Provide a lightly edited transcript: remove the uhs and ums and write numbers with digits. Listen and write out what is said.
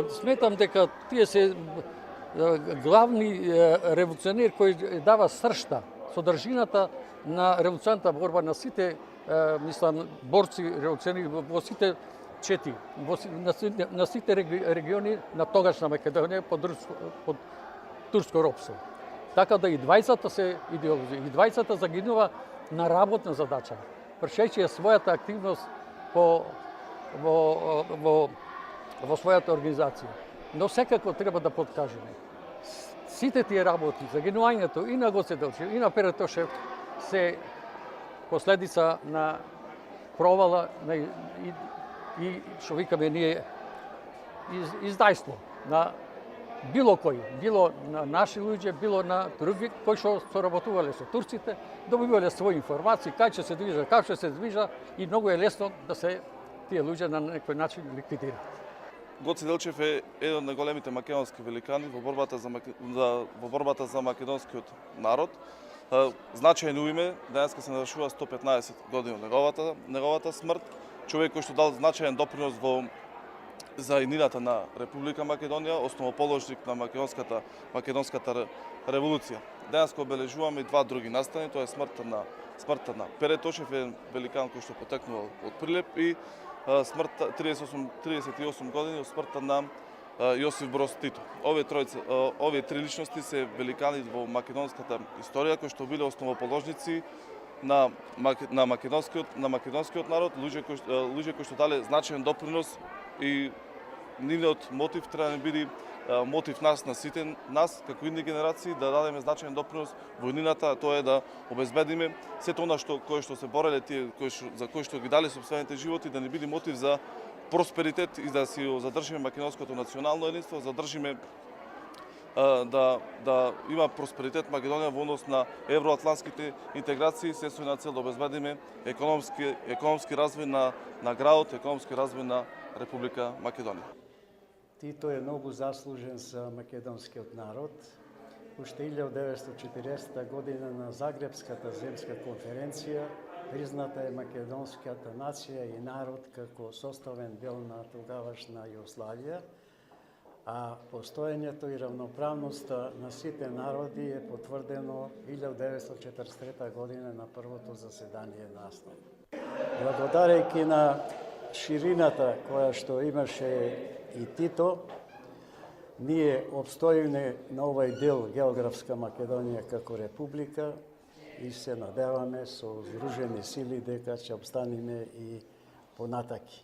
Сметам дека тие се главни револуционери кои дава сршта, содржината на револуционната борба на сите борци револуционери во сите чети, на сите региони на тогашна Македонија под турско робство. Така да и двајцата се идеолози, и двајцата загинува на работна задача, вршејќи својата активност во својата организација. Но секако треба да подкажеме. Сите тие работи, загинувањето и на Гоце Делчев, и на Пере Тошев се последица на провала и што викаме ние издајство на било кој, било на наши луѓе, било на други кои што соработувале со турците, добивале своји информации, кај ќе се движа, како ќе се движа и многу е лесно да се тие луѓе на некој начин ликвидираат. Гоце Делчев е еден од најголемите македонски великани во борбата за македонскиот народ. Значајно име, денеска се навршува 115 години од неговата смрт. Човек кој што дал значаен допринос за иднината на Република Македонија, основоположник на македонската револуција. Денеска обележуваме и два други настани, тоа е смртта на Пере Тошев, еден великан кој што потекнувал од Прилеп, и смртта 38 години од смртта на Јосиф Броз Тито. Овие три личности се великани во македонската историја кои што биле основоположници на македонскиот народ, луѓе кои што дале значаен допринос, и нивниот мотив треба да биде мотив на сите нас, како идни генерации, да дадеме значаен допринос во иднината, тоа е да обезбедиме сето она кое што се бореле тие за кои што ги дали сопствените животи, да не биде мотив за просперитет и да си задржиме македонското национално единство, задржиме да има просперитет Македонија во однос на евроатлантските интеграции, се со една цел да обезбедиме економски развој на градот, економски развој на Република Македонија. Тито е многу заслужен за македонскиот народ. Уште 1940 година на Загребската земска конференција призната е македонската нација и народ како составен дел на тогавашна Југославија, а постоењето и равноправноста на сите народи е потврдено 1943 година на првото заседание на АСНО. Благодарејќи на ширината која што имаше и Тито, ние обстоиме на овој дел географска Македонија како република и се надеваме со здружени сили дека ќе обстанеме и понатаки.